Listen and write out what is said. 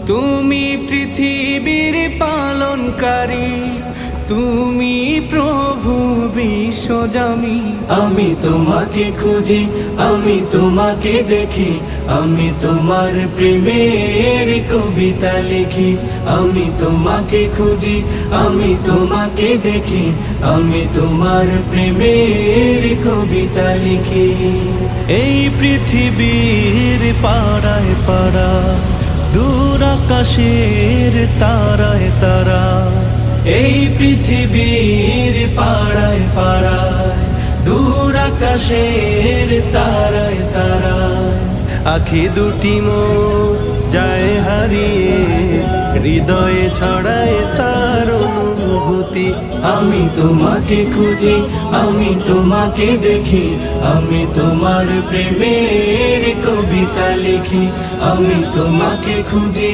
তুমি পৃথিবীর পালনকারী, তুমি প্রভু বিশ্বজামি। আমি তোমাকে খুঁজি, আমি তোমাকে দেখি, আমি তোমার প্রেমের কবিতা লিখি। আমি তোমাকে খুঁজি, আমি তোমাকে দেখি, আমি তোমার প্রেমের কবিতা লিখি। এই পৃথিবীর পাড়ায় পাড়া, দূর আকাশের তারায় তারা। এই পৃথিবীর পাড়ায় পাড়ায়, দূর আকাশের তারায় তারায়। আখি দুটি মোর যায় হারিয়ে, হৃদয়ে ছড়ায় তার অনুভূতি। আমি তোমাকে খুঁজি, আমি তোমাকে দেখি, আমি তোমার প্রেমের কবিতা লিখি। আমি তোমাকে খুঁজি।